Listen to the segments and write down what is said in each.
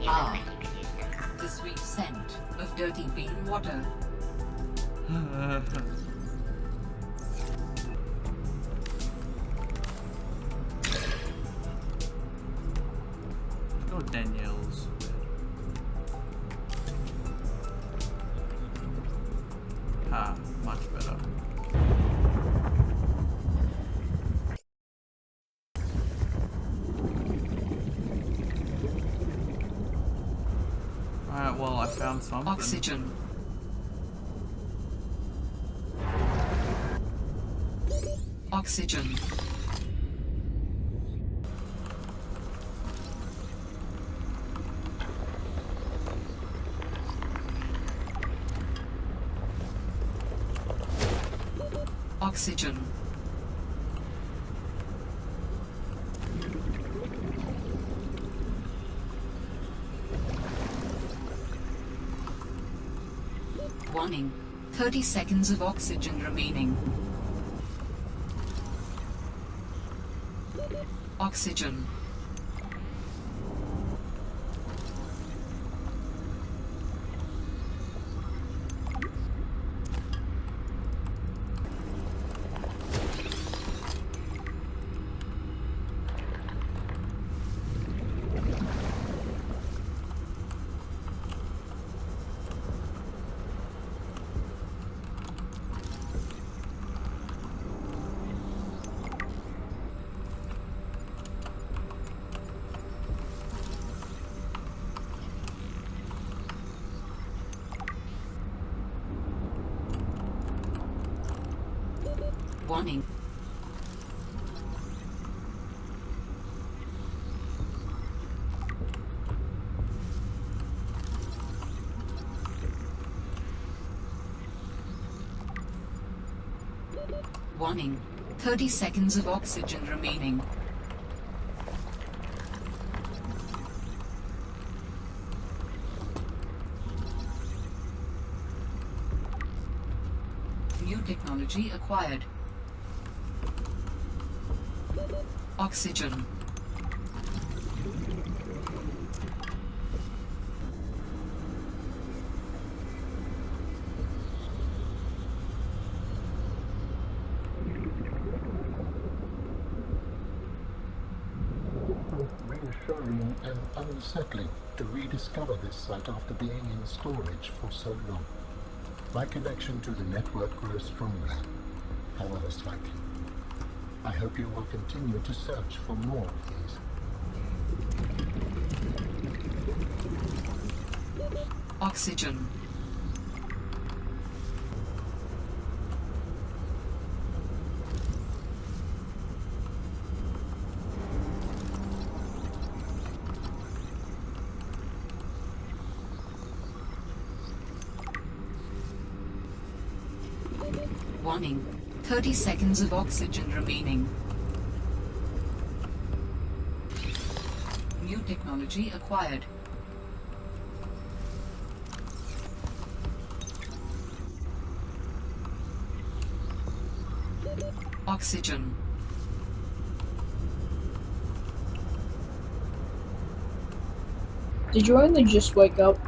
Ah, the sweet scent of dirty bean water. Go Danielle's. Ah, much better. Alright, well, I found something. Oxygen. Oxygen. Oxygen. Warning. 30 seconds of oxygen remaining. Oxygen. Warning. Warning. 30 seconds of oxygen remaining. New technology acquired. Oxygen. Reassuring and unsettling to rediscover this site after being in storage for so long. My connection to the network grows stronger, however slightly. I hope you will continue to search for more of these. Oxygen. Warning. 30 seconds of oxygen remaining. New technology acquired. Oxygen. Did you only just wake up?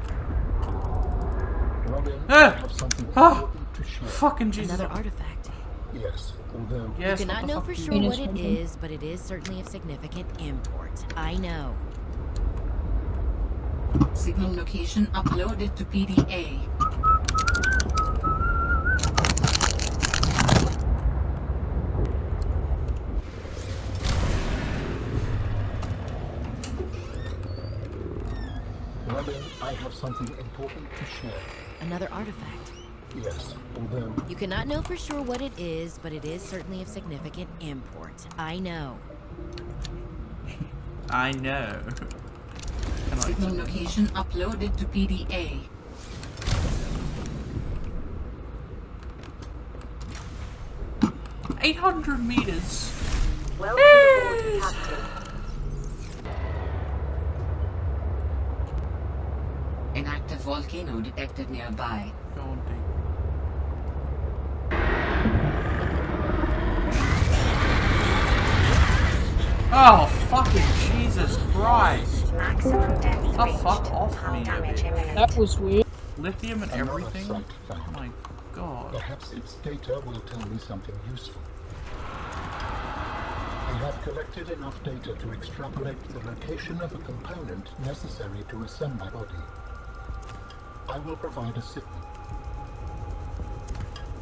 Robin, I Ah! have something Ah! important to share. Fucking Jesus. Another artifact. Yes, although Yes, You cannot what the know fuck for do you- sure mean? what it Something? is, but it is certainly of significant import. I know. Signal location uploaded to PDA. Robin, I have something important to share. Another artifact. Yes, although You cannot know for sure what it is, but it is certainly of significant import. I know. I know. Can I- Signal location uploaded to PDA. $800 meters. Welcome aboard, Captain. An active volcano detected nearby. Going deep. Oh, fucking Jesus Christ. Maximum depth Oh, reached. fuck off Hull me, damage bitch. imminent. That was weird. Lithium and Another everything? site Oh found. my god. Perhaps its data will tell me something useful. I have collected enough data to extrapolate the location of a component necessary to assemble my body. I will provide a signal.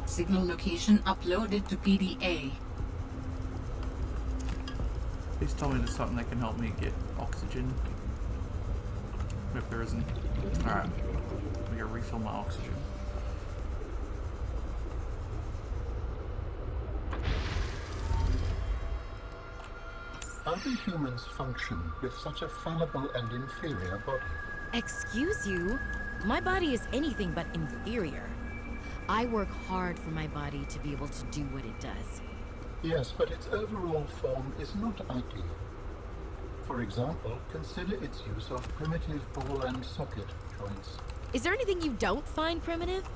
Signal location uploaded to PDA. Please tell me there's something that can help me get oxygen. If there isn't. Alright. We gotta refill my oxygen. How do humans function with such a fallible and inferior body? Excuse you? My body is anything but inferior. I work hard for my body to be able to do what it does. Yes, but its overall form is not ideal. For example, consider its use of primitive ball and socket joints. Is there anything you don't find primitive?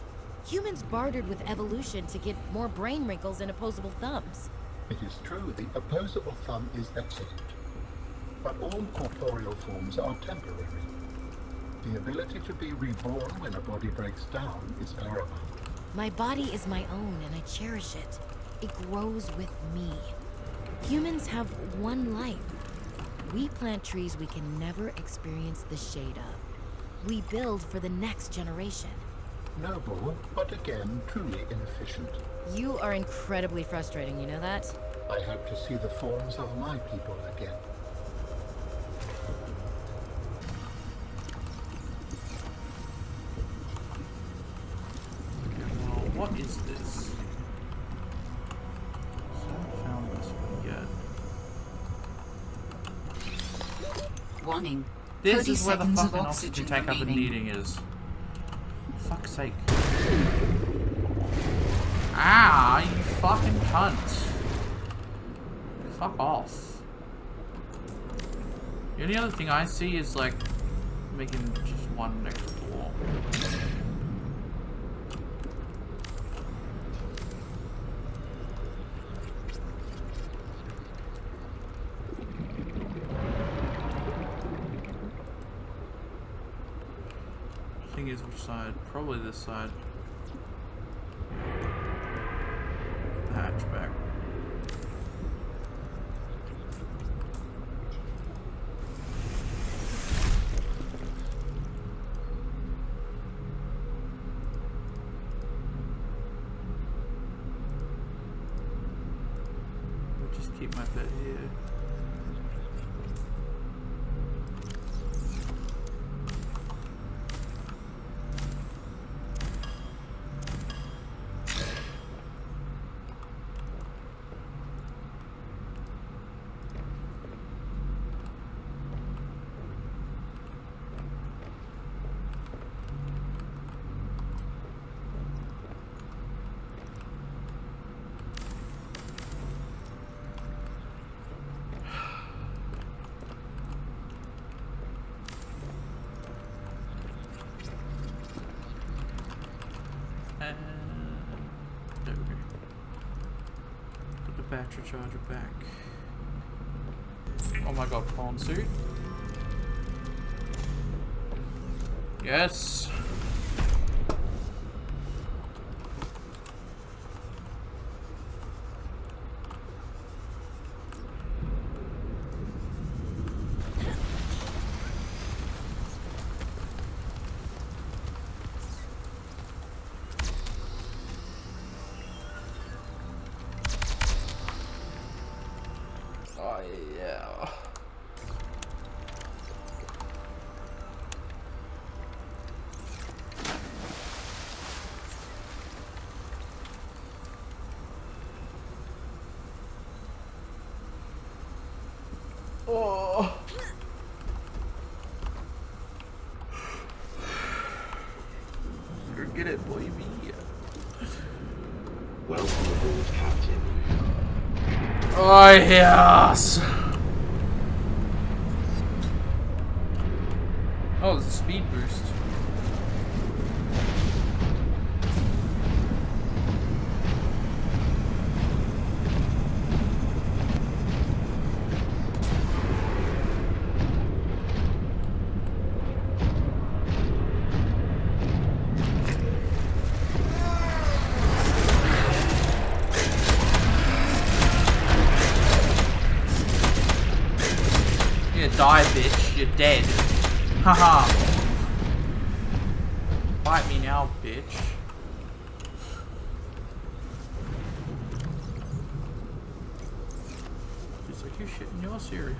Humans bartered with evolution to get more brain wrinkles and opposable thumbs. It is true, the opposable thumb is excellent. But all corporeal forms are temporary. The ability to be reborn when a body breaks down is paramount. My body is my own and I cherish it. It grows with me. Humans have one life. We plant trees we can never experience the shade of. We build for the next generation. Noble, but again, truly inefficient. You are incredibly frustrating, you know that? I hope to see the forms of my people again. Okay, well, what is this? So I haven't found this one yet. Warning. This 30 is where the seconds of fucking oxygen tank I've been remaining. needing is. For fuck's sake. Ah, you fucking cunt. Fuck off. The only other thing I see is like making just one next wall. Thing is, which side? Probably this side. The hatchback. We'll just keep my bed here. There we go. Put the battery charger back. Oh my god, prawn suit. Yes. Oh yeah. Oh. Get it, boy. Welcome aboard, Captain. Oh yes. Oh, there's a speed boost. Die, bitch. You're dead. Haha. Bite me now, bitch. It's like you're shitting your cereal.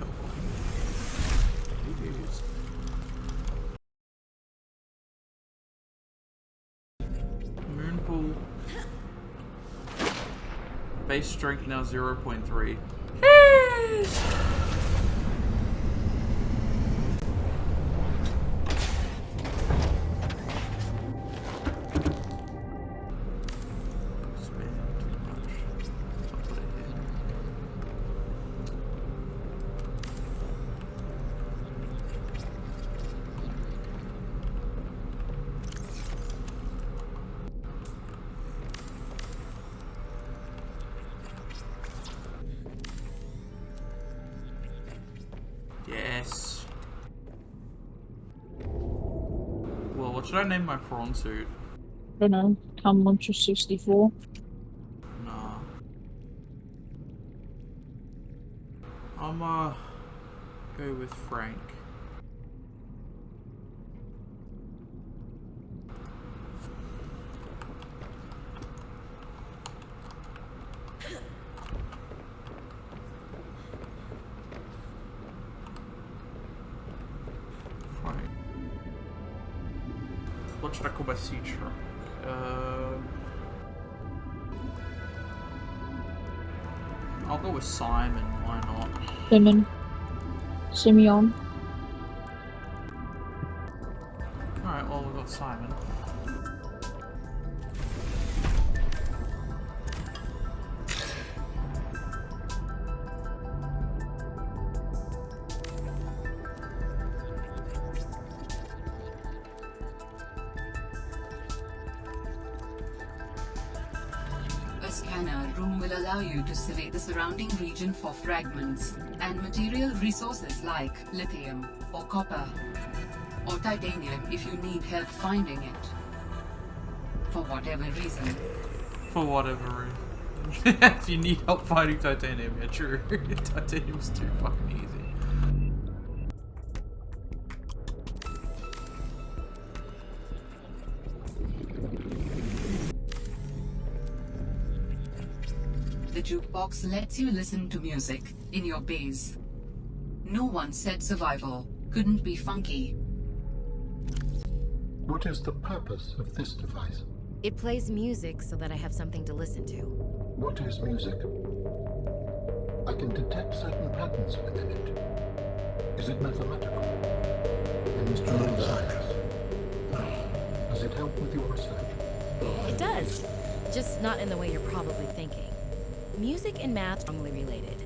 It is. Moonpool. Base strength now 0.3. Yes. Well, what should I name my prawn suit? I don't know. Come Muncher 64. Nah. I'm go with Frank. What should I call my sea truck? I'll go with Simon, why not? Simeon. Alright, well we've got Simon. A scanner room will allow you to survey the surrounding region for fragments and material resources like lithium or copper or titanium if you need help finding it. For whatever reason. For whatever reason. If you need help finding titanium, yeah, true. Titanium's too fucking easy. The jukebox lets you listen to music in your base. No one said survival couldn't be funky. What is the purpose of this device? It plays music so that I have something to listen to. What is music? I can detect certain patterns within it. Is it mathematical? An instrument of science? Does it help with your research? It does, just not in the way you're probably thinking. Music and math are strongly related.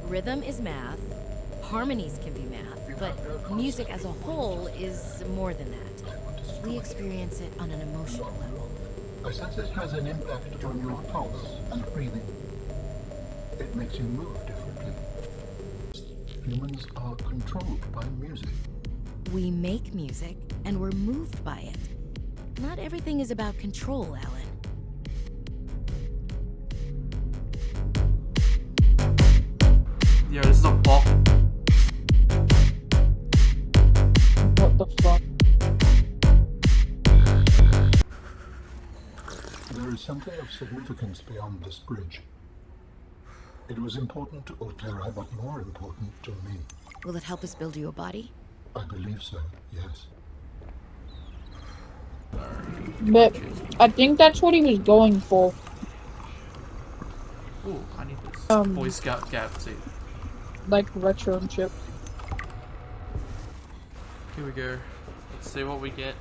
Rhythm is math, harmonies can be math, but music as a whole is more than that. We experience it on an emotional level. I sense it has an impact on your pulse and breathing. It makes you move differently. Humans are controlled by music. We make music, and we're moved by it. Not everything is about control, Alan. Yo, this is a bop. What the fuck? There is something of significance beyond this bridge. It was important to Otera, but more important to me. Will it help us build you a body? I believe so, yes. But I think that's what he was going for. Ooh, I need this. Boy Scout gap seat. Like retro chip. Here we go. Let's see what we get.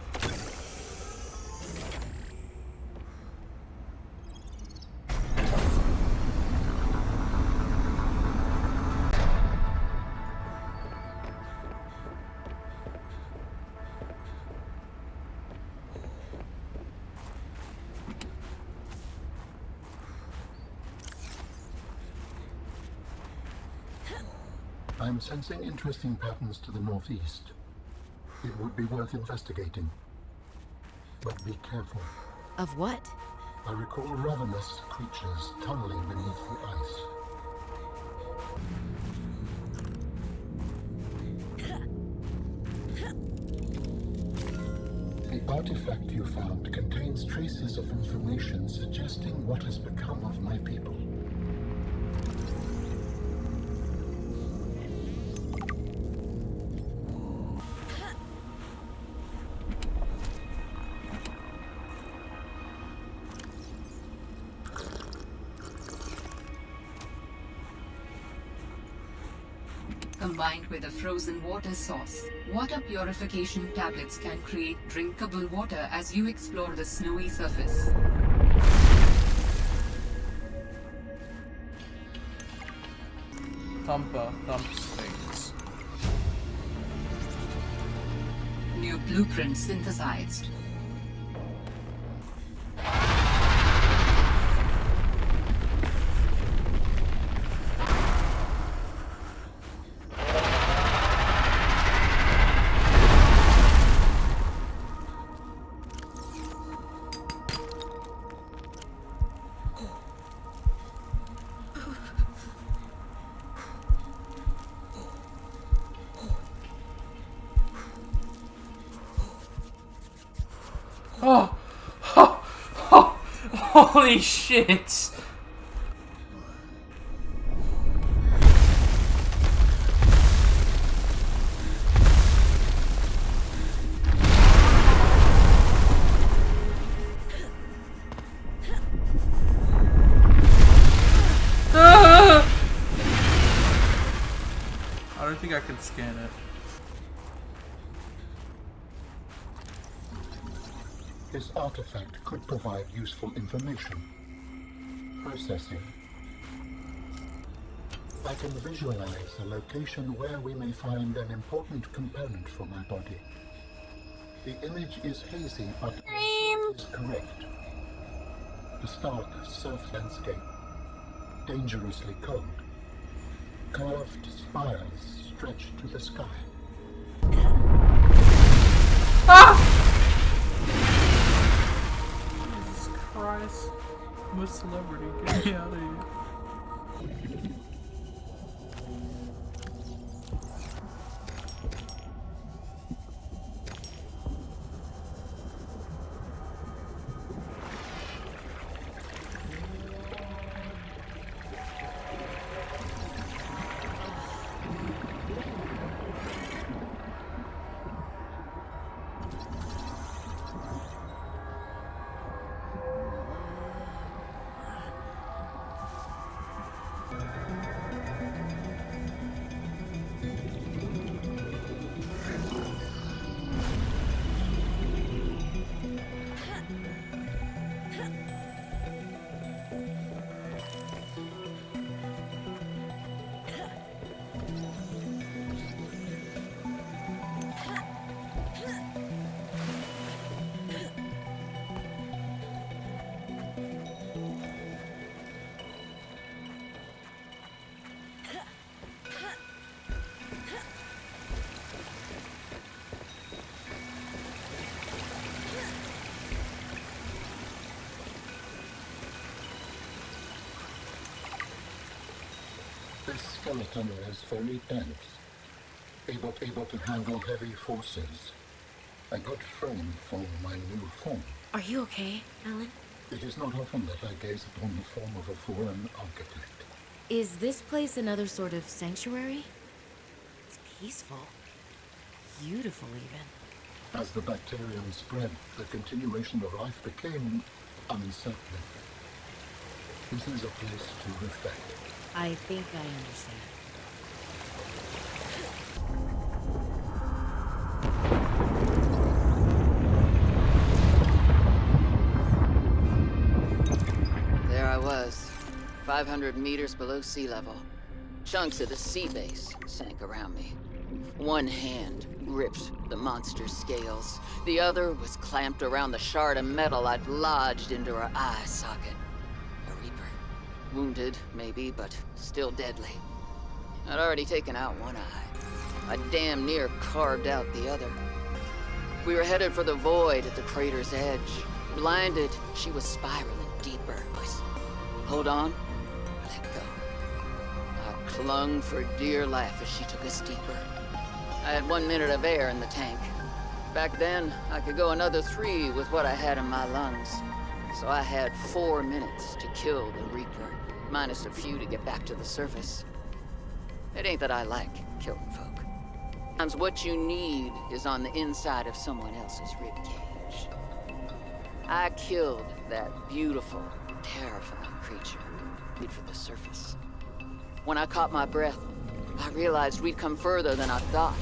I'm sensing interesting patterns to the northeast. It would be worth investigating. But be careful. Of what? I recall ravenous creatures tunneling beneath the ice. artifact you found contains traces of information suggesting what has become of my people. Combined with a frozen water source, water purification tablets can create drinkable water as you explore the snowy surface. Thumps things. New blueprint synthesized. Oh! Holy shit! Ah! I don't think I can scan it. This artifact could provide useful information. Processing. I can visualize a location where we may find an important component for my body. The image is hazy, but it is correct. The stark surf landscape, dangerously cold. Curved spires stretch to the sky. Jesus Christ. I'm a celebrity. Get me out of here. This skeleton is very dense, able to handle heavy forces. A good frame for my new form. Are you okay, Alan? It is not often that I gaze upon the form of a foreign architect. Is this place another sort of sanctuary? It's peaceful. Beautiful, even. As the bacterium spread, the continuation of life became uncertain. This is a place to reflect. I think I understand. There I was, 500 meters below sea level. Chunks of the sea base sank around me. One hand gripped the monster's scales. The other was clamped around the shard of metal I'd lodged into her eye socket. A reaper. Wounded, maybe, but still deadly. I'd already taken out one eye. I damn near carved out the other. We were headed for the void at the crater's edge. Blinded, she was spiraling deeper. Hold on, let go. I clung for dear life as she took us deeper. I had 1 minute of air in the tank. Back then, I could go another 3 with what I had in my lungs. So I had 4 minutes to kill the Reaper, minus a few to get back to the surface. It ain't that I like killing folk. Sometimes what you need is on the inside of someone else's ribcage. I killed that beautiful, terrifying creature, headed for the surface. When I caught my breath, I realized we'd come further than I thought.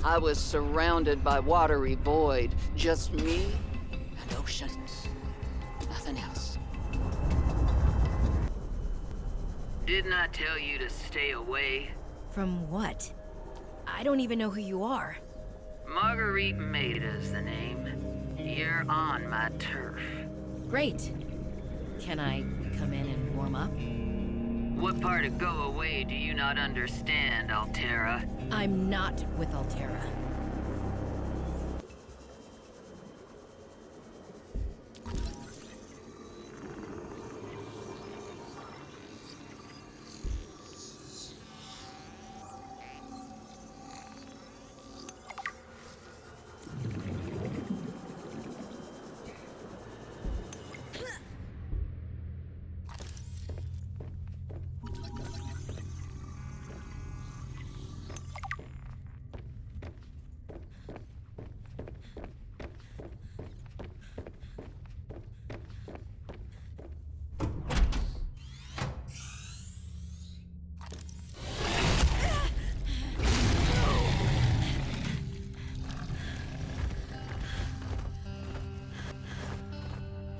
I was surrounded by watery void, just me and ocean. Nothing else. Didn't I tell you to stay away? From what? I don't even know who you are. Marguerite Maida's the name. You're on my turf. Great. Can I come in and warm up? What part of go away do you not understand, Altera? I'm not with Altera.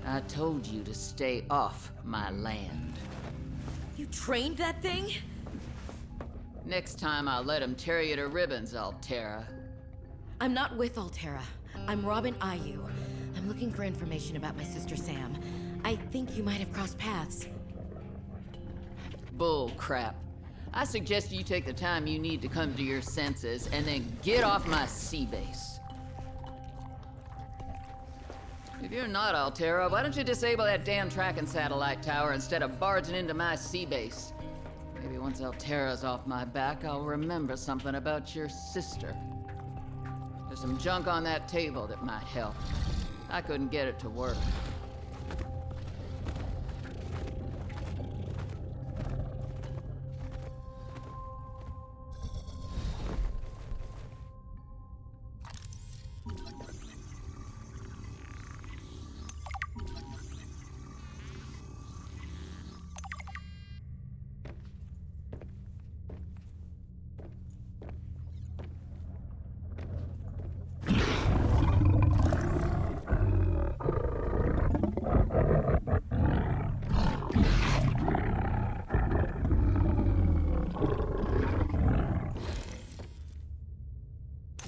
I told you to stay off my land. You trained that thing? Next time I'll let him tear you to ribbons, Altera. I'm not with Altera. I'm Robin Ayu. I'm looking for information about my sister Sam. I think you might have crossed paths. Bull crap. I suggest you take the time you need to come to your senses and then get off my sea base. If you're not Altera, why don't you disable that damn tracking satellite tower instead of barging into my sea base? Maybe once Altera's off my back, I'll remember something about your sister. There's some junk on that table that might help. I couldn't get it to work.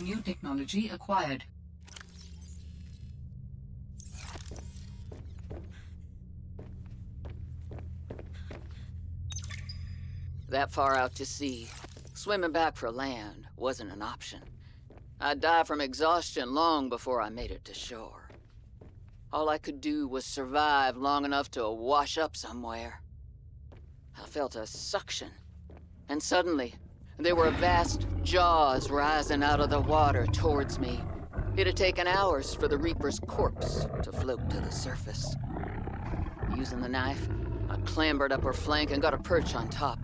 New technology acquired. That far out to sea, swimming back for land wasn't an option. I'd die from exhaustion long before I made it to shore. All I could do was survive long enough to wash up somewhere. I felt a suction, and suddenly, there were vast jaws rising out of the water towards me. It had taken hours for the Reaper's corpse to float to the surface. Using the knife, I clambered up her flank and got a perch on top.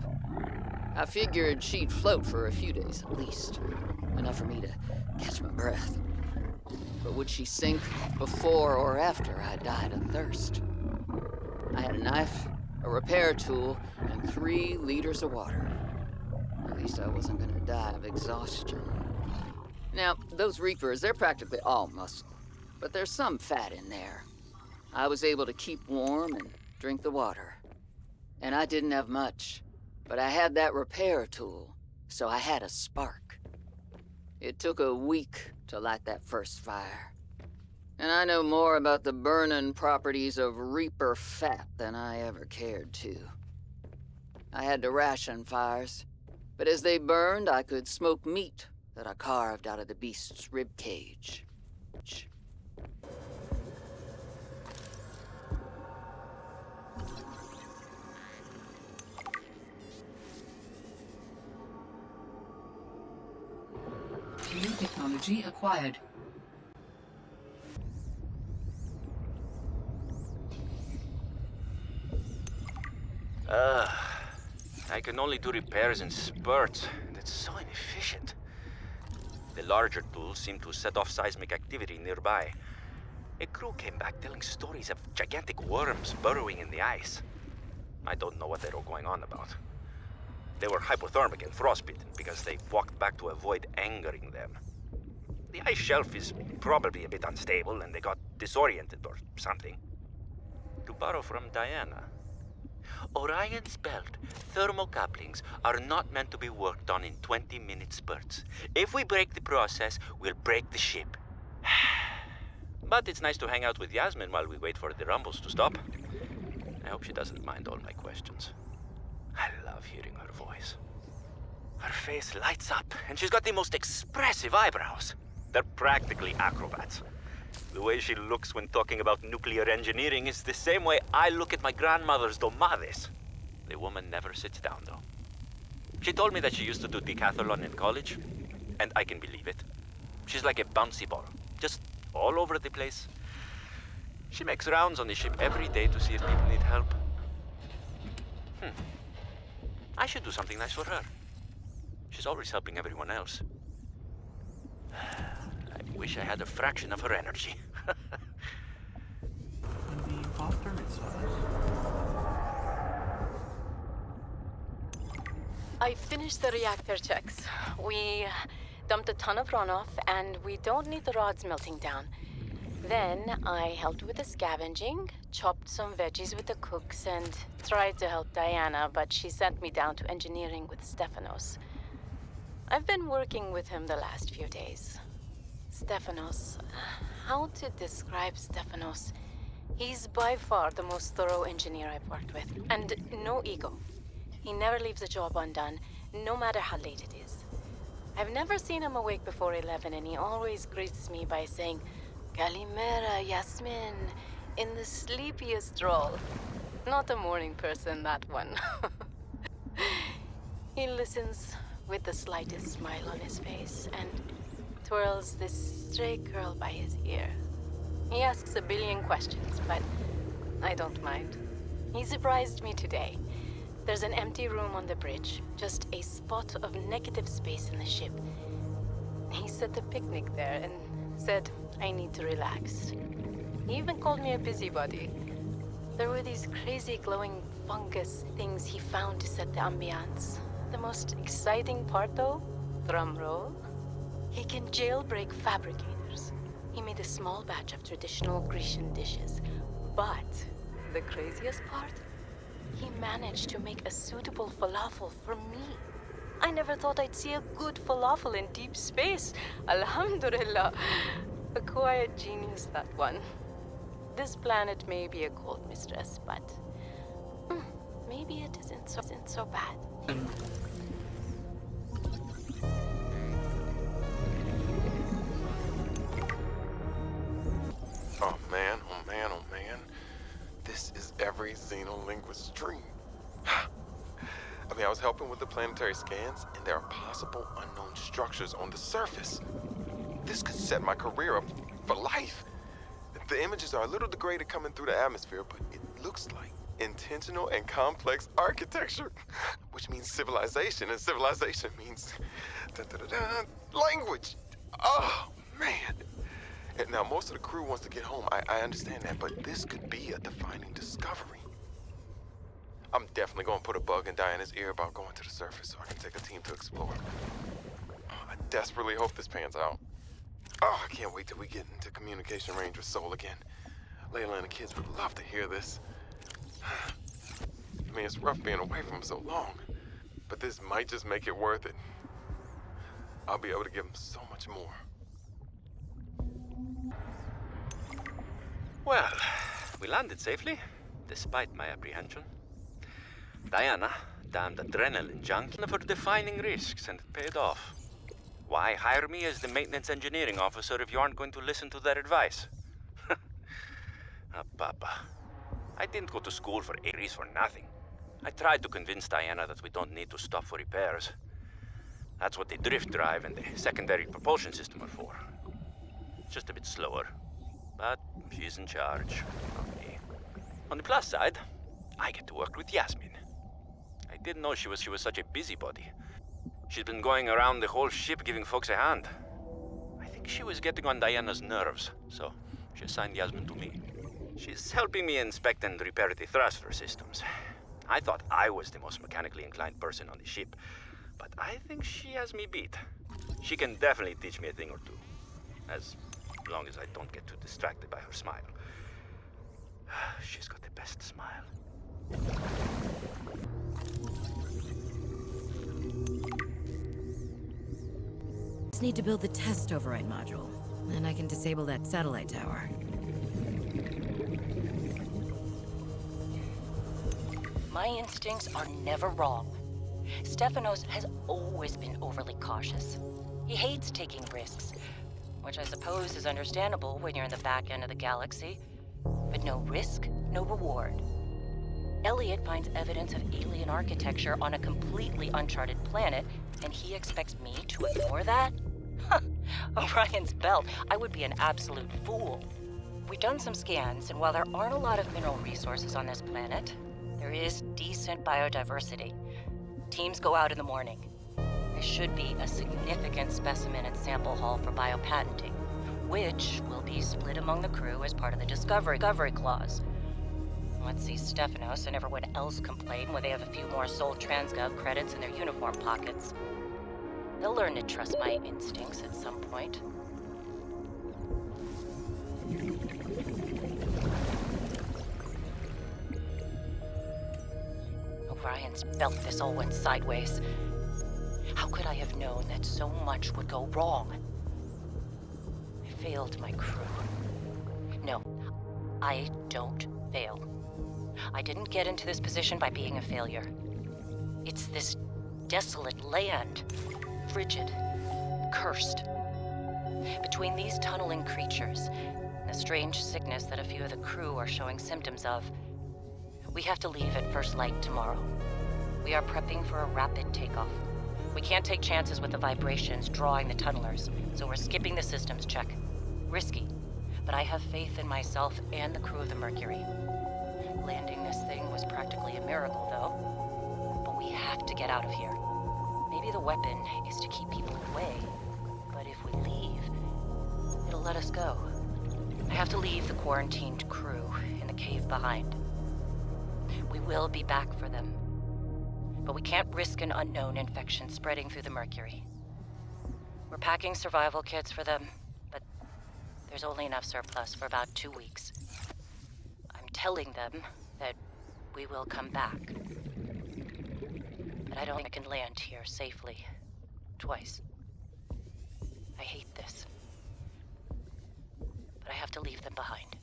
I figured she'd float for a few days at least, enough for me to catch my breath. But would she sink before or after I died of thirst? I had a knife, a repair tool, and 3 liters of water. At least I wasn't gonna die of exhaustion. Now, those Reapers, they're practically all muscle, but there's some fat in there. I was able to keep warm and drink the water. And I didn't have much, but I had that repair tool, so I had a spark. It took a week to light that first fire. And I know more about the burning properties of Reaper fat than I ever cared to. I had to ration fires. But as they burned, I could smoke meat that I carved out of the beast's rib cage. New technology acquired. I can only do repairs in spurts, and it's so inefficient. The larger tools seem to set off seismic activity nearby. A crew came back telling stories of gigantic worms burrowing in the ice. I don't know what they were going on about. They were hypothermic and frostbitten because they walked back to avoid angering them. The ice shelf is probably a bit unstable and they got disoriented or something. To borrow from Diana, Orion's belt thermocouplings are not meant to be worked on in 20-minute spurts. If we break the process, we'll break the ship. But it's nice to hang out with Yasmin while we wait for the rumbles to stop. I hope she doesn't mind all my questions. I love hearing her voice. Her face lights up, and she's got the most expressive eyebrows. They're practically acrobats. The way she looks when talking about nuclear engineering is the same way I look at my grandmother's domades. The woman never sits down, though. She told me that she used to do decathlon in college, and I can believe it. She's like a bouncy ball, just all over the place. She makes rounds on the ship every day to see if people need help. I should do something nice for her. She's always helping everyone else. I wish I had a fraction of her energy. And the imposter missiles. I finished the reactor checks. We dumped a ton of runoff, and we don't need the rods melting down. Then I helped with the scavenging, chopped some veggies with the cooks, and tried to help Diana, but she sent me down to engineering with Stefanos. I've been working with him the last few days. Stefanos. How to describe Stefanos? He's by far the most thorough engineer I've worked with, and no ego. He never leaves a job undone, no matter how late it is. I've never seen him awake before 11, and he always greets me by saying, Kalimera, Yasmin, in the sleepiest role. Not a morning person, that one. He listens with the slightest smile on his face and twirls this stray curl by his ear. He asks a billion questions, but I don't mind. He surprised me today. There's an empty room on the bridge, just a spot of negative space in the ship. He set a picnic there and said I need to relax. He even called me a busybody. There were these crazy glowing fungus things he found to set the ambiance. The most exciting part, though, drum roll, he can jailbreak fabricators. He made a small batch of traditional Grecian dishes. But the craziest part? He managed to make a suitable falafel for me. I never thought I'd see a good falafel in deep space. Alhamdulillah. A quiet genius, that one. This planet may be a cold mistress, but maybe it isn't so bad. Oh man, oh man, oh man. This is every xenolinguist's dream. I mean, I was helping with the planetary scans, and there are possible unknown structures on the surface. This could set my career up for life. The images are a little degraded coming through the atmosphere, but it looks like intentional and complex architecture, which means civilization, and civilization means language. Oh, man. And now, most of the crew wants to get home. I understand that, but this could be a defining discovery. I'm definitely going to put a bug in Diana's ear about going to the surface so I can take a team to explore. I desperately hope this pans out. Oh, I can't wait till we get into communication range with Sol again. Layla and the kids would love to hear this. I mean, it's rough being away from them so long, but this might just make it worth it. I'll be able to give them so much more. Well, we landed safely, despite my apprehension. Diana, damned adrenaline junkie, for defining risks, and it paid off. Why hire me as the maintenance engineering officer if you aren't going to listen to their advice? Papa. I didn't go to school for Ares for nothing. I tried to convince Diana that we don't need to stop for repairs. That's what the drift drive and the secondary propulsion system are for. It's just a bit slower. But she's in charge, not me. On the plus side, I get to work with Yasmin. I didn't know she was such a busybody. She's been going around the whole ship giving folks a hand. I think she was getting on Diana's nerves, so she assigned Yasmin to me. She's helping me inspect and repair the thruster systems. I thought I was the most mechanically inclined person on the ship, but I think she has me beat. She can definitely teach me a thing or two, as long as I don't get too distracted by her smile. She's got the best smile. Just need to build the test override module, and I can disable that satellite tower. My instincts are never wrong. Stefanos has always been overly cautious. He hates taking risks, which I suppose is understandable when you're in the back end of the galaxy. But no risk, no reward. Elliot finds evidence of alien architecture on a completely uncharted planet, and he expects me to ignore that? Orion's belt, I would be an absolute fool. We've done some scans, and while there aren't a lot of mineral resources on this planet, there is decent biodiversity. Teams go out in the morning. There should be a significant specimen and sample haul for biopatenting, which will be split among the crew as part of the Discovery Clause. Let's see Stefanos and everyone else complain when they have a few more Sol Transgov credits in their uniform pockets. They'll learn to trust my instincts at some point. Orion's belt, this all went sideways. How could I have known that so much would go wrong? I failed my crew. No, I don't fail. I didn't get into this position by being a failure. It's this desolate land. Frigid. Cursed. Between these tunneling creatures and the strange sickness that a few of the crew are showing symptoms of, we have to leave at first light tomorrow. We are prepping for a rapid takeoff. We can't take chances with the vibrations drawing the tunnelers, so we're skipping the systems check. Risky, but I have faith in myself and the crew of the Mercury. Landing this thing was practically a miracle, though. But we have to get out of here. Maybe the weapon is to keep people away, but if we leave, it'll let us go. I have to leave the quarantined crew in the cave behind. We will be back for them, but we can't risk an unknown infection spreading through the Mercury. We're packing survival kits for them, but there's only enough surplus for about 2 weeks. I'm telling them that we will come back. But I don't think I can land here safely. Twice. I hate this. But I have to leave them behind.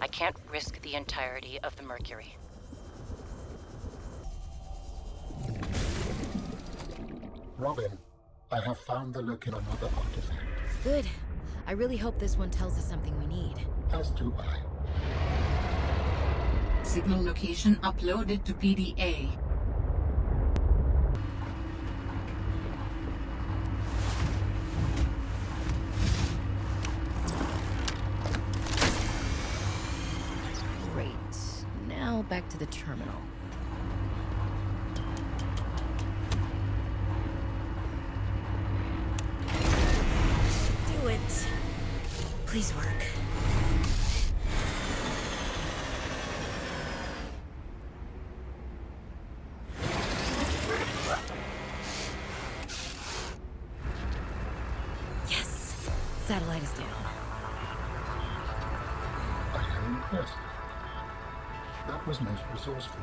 I can't risk the entirety of the Mercury. Robin, I have found the look in another artifact. Good. I really hope this one tells us something we need. As do I. Signal location uploaded to PDA. Great. Now back to the terminal. Do it. Please work. Yes. Satellite is down. I am impressed. That was most resourceful.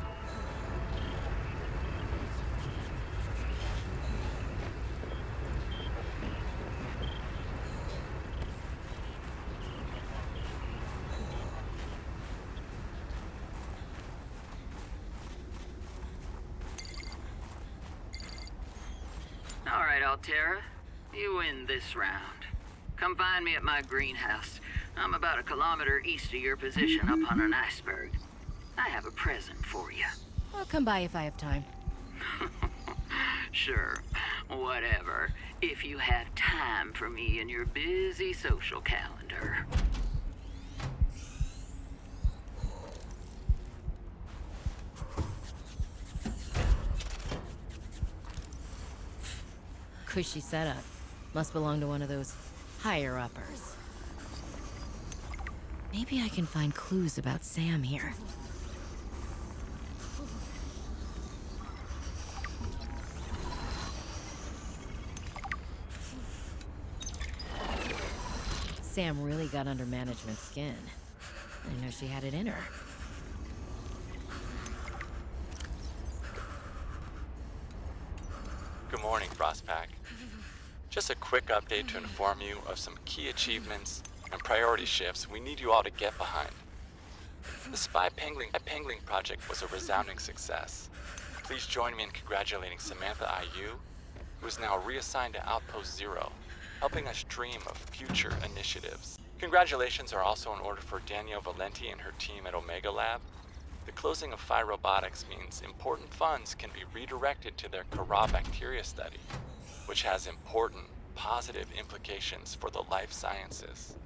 All right, Altera. You win this round. Come find me at my greenhouse. I'm about 1 kilometer east of your position up on an iceberg. I have a present for you. I'll come by if I have time. Sure, whatever. If you have time for me in your busy social calendar. cushy setup. Must belong to one of those higher-uppers. Maybe I can find clues about Sam here. Sam really got under management's skin. I know she had it in her. Good morning, Frostpack. Just a quick update to inform you of some key achievements and priority shifts we need you all to get behind. The Spy Pangling project was a resounding success. Please join me in congratulating Samantha IU, who is now reassigned to Outpost Zero, helping us dream of future initiatives. Congratulations are also in order for Danielle Valenti and her team at Omega Lab. The closing of Phi Robotics means important funds can be redirected to their Kara bacteria study, which has important positive implications for the life sciences.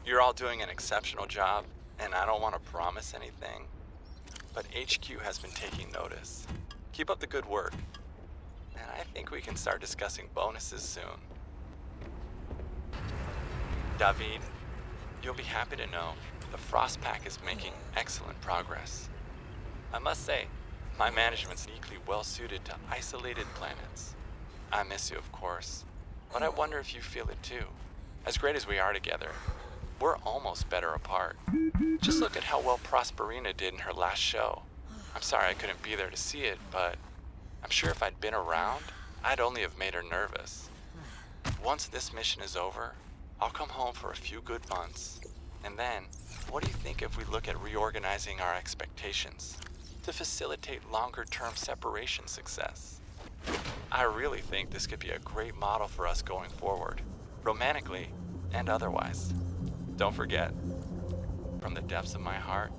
You're all doing an exceptional job, and I don't want to promise anything, but HQ has been taking notice. Keep up the good work, and I think we can start discussing bonuses soon. David, you'll be happy to know the Frostpack is making excellent progress. I must say, my management's uniquely well suited to isolated planets. I miss you, of course, but I wonder if you feel it too. As great as we are together, we're almost better apart. Just look at how well Prosperina did in her last show. I'm sorry I couldn't be there to see it, but I'm sure if I'd been around, I'd only have made her nervous. Once this mission is over, I'll come home for a few good months, and then, what do you think if we look at reorganizing our expectations to facilitate longer-term separation success? I really think this could be a great model for us going forward, romantically and otherwise. Don't forget, from the depths of my heart,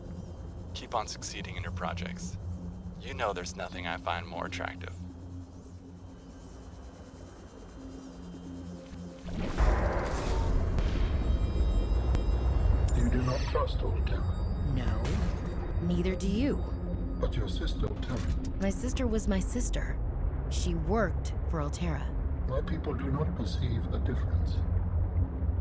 keep on succeeding in your projects. You know there's nothing I find more attractive. You do not trust Altera. No, neither do you. But your sister, Altera. My sister was my sister. She worked for Altera. My people do not perceive a difference.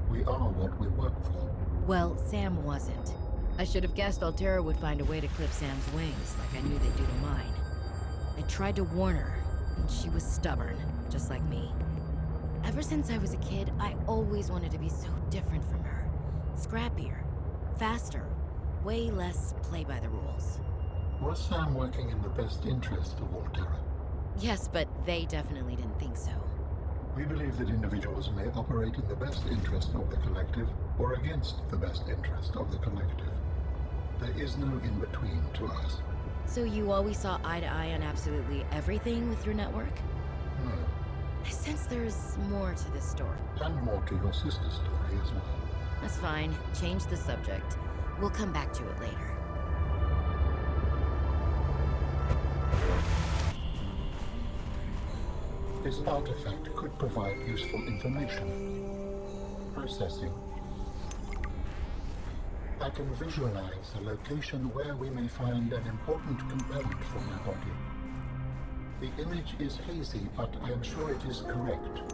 We are what we work for. Well, Sam wasn't. I should have guessed Altera would find a way to clip Sam's wings, like I knew they'd do to mine. I tried to warn her, and she was stubborn, just like me. Ever since I was a kid, I always wanted to be so different from her. Scrappier, faster, way less play by the rules. Was Sam working in the best interest of Altera? Yes, but they definitely didn't think so. We believe that individuals may operate in the best interest of the collective or against the best interest of the collective. There is no in-between to us. So you always saw eye to eye on absolutely everything with your network? No. I sense there's more to this story. And more to your sister's story as well. That's fine. Change the subject. We'll come back to it later. This artifact could provide useful information. Processing. I can visualize a location where we may find an important component for my body. The image is hazy, but I am sure it is correct.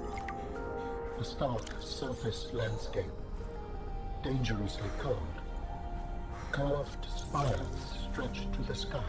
A stark surface landscape. Dangerously cold. Curved spires stretch to the sky.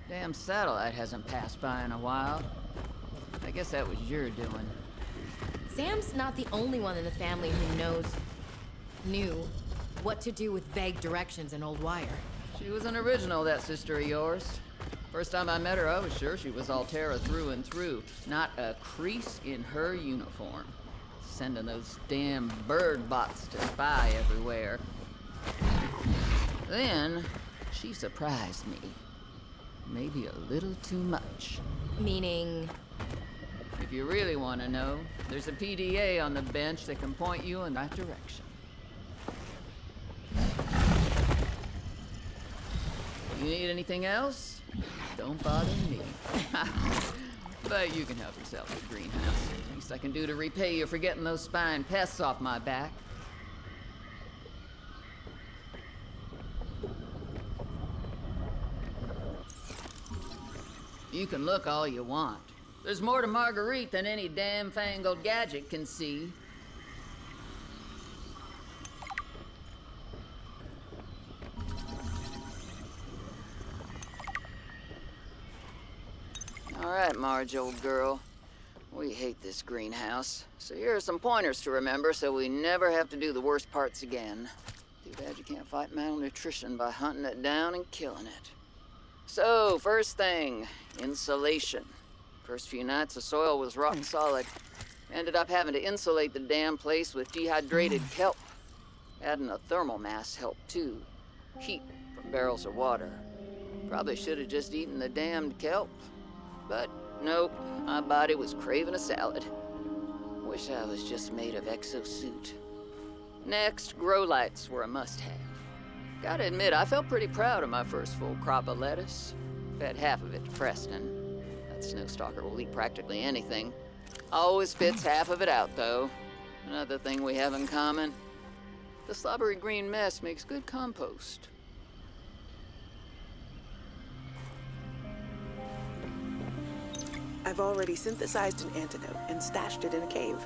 Damn satellite hasn't passed by in a while. I guess that was your doing. Sam's not the only one in the family who knew what to do with vague directions in Old Wire. She was an original, that sister of yours. First time I met her, I was sure she was Altera through and through. Not a crease in her uniform. Sending those damn bird bots to spy everywhere. Then, she surprised me. Maybe a little too much. Meaning? If you really want to know, there's a PDA on the bench that can point you in that direction. You need anything else? don't bother me. But you can help yourself with the greenhouse. Least I can do to repay you for getting those spine pests off my back. You can look all you want. There's more to Marguerite than any damn fangled gadget can see. All right, Marge, old girl. We hate this greenhouse. So here are some pointers to remember so we never have to do the worst parts again. Too bad you can't fight malnutrition by hunting it down and killing it. So, first thing, insulation. First few nights, the soil was rock solid. Ended up having to insulate the damn place with dehydrated kelp. Adding a thermal mass helped too. Heat from barrels of water. Probably should have just eaten the damned kelp. But nope, my body was craving a salad. Wish I was just made of exosuit. Next, grow lights were a must-have. Gotta admit, I felt pretty proud of my first full crop of lettuce. Fed half of it to Preston. That snowstalker will eat practically anything. Always spits half of it out, though. Another thing we have in common. The slobbery green mess makes good compost. I've already synthesized an antidote and stashed it in a cave.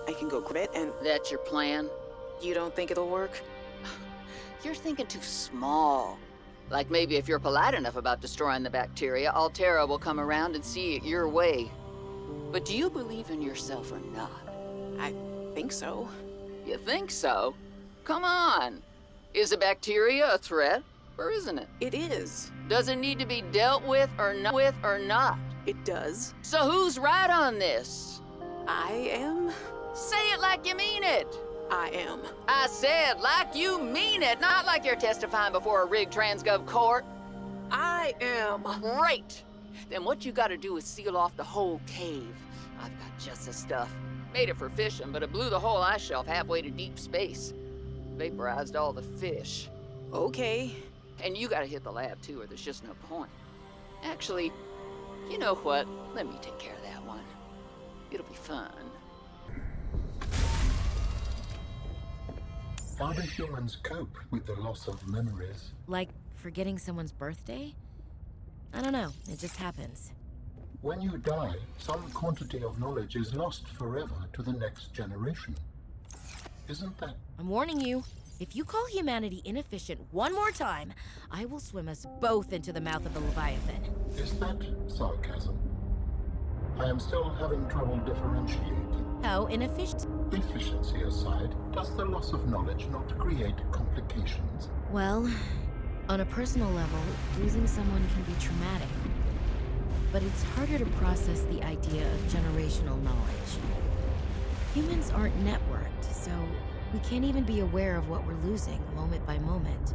I can go grab it and... That's your plan? You don't think it'll work? You're thinking too small. Like maybe if you're polite enough about destroying the bacteria, Altera will come around and see it your way. But do you believe in yourself or not? I think so. You think so? Come on. Is the bacteria a threat, or isn't it? It is. Does it need to be dealt with or not? It does. So who's right on this? I am. Say it like you mean it. I am. I said like you mean it, not like you're testifying before a rigged transgov court. I am. Great. Then what you gotta do is seal off the whole cave. I've got just the stuff. Made it for fishing, but it blew the whole ice shelf halfway to deep space. Vaporized all the fish. Okay. And you gotta hit the lab too, or there's just no point. Actually, you know what? Let me take care of that one. It'll be fun. How do humans cope with the loss of memories? Like forgetting someone's birthday? I don't know, it just happens. When you die, some quantity of knowledge is lost forever to the next generation. Isn't that... I'm warning you, if you call humanity inefficient one more time, I will swim us both into the mouth of the Leviathan. Is that sarcasm? I am still having trouble differentiating. How inefficient? Efficiency aside, does the loss of knowledge not create complications? Well, on a personal level, losing someone can be traumatic. But it's harder to process the idea of generational knowledge. Humans aren't networked, so we can't even be aware of what we're losing moment by moment.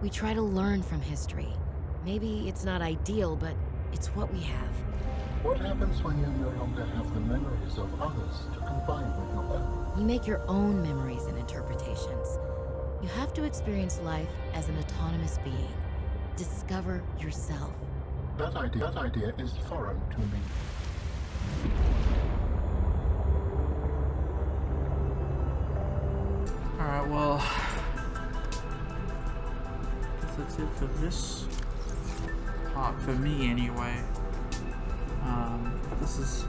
We try to learn from history. Maybe it's not ideal, but it's what we have. What happens when you no longer have the memories of others to combine with your own? You make your own memories and interpretations. You have to experience life as an autonomous being. Discover yourself. That idea is foreign to me. Alright, well, I guess that's it for this part, for me anyway. This is,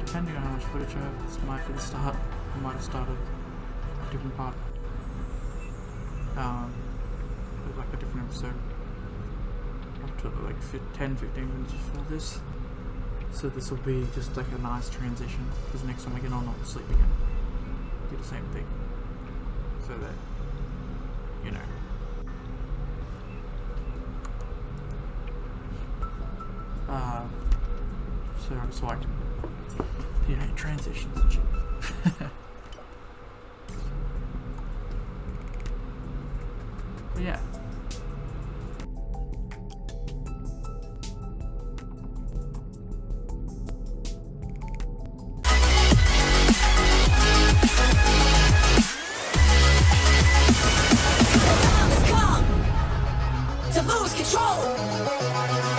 depending on how much footage I have, this might be the start. I might have started a different part, like a different episode, up to like 10-15 minutes before this. So this will be just like a nice transition, because next time I get on, I'll sleep again. Do the same thing. So that, you know. So I can, you know, transitions and shit. But yeah. To lose control.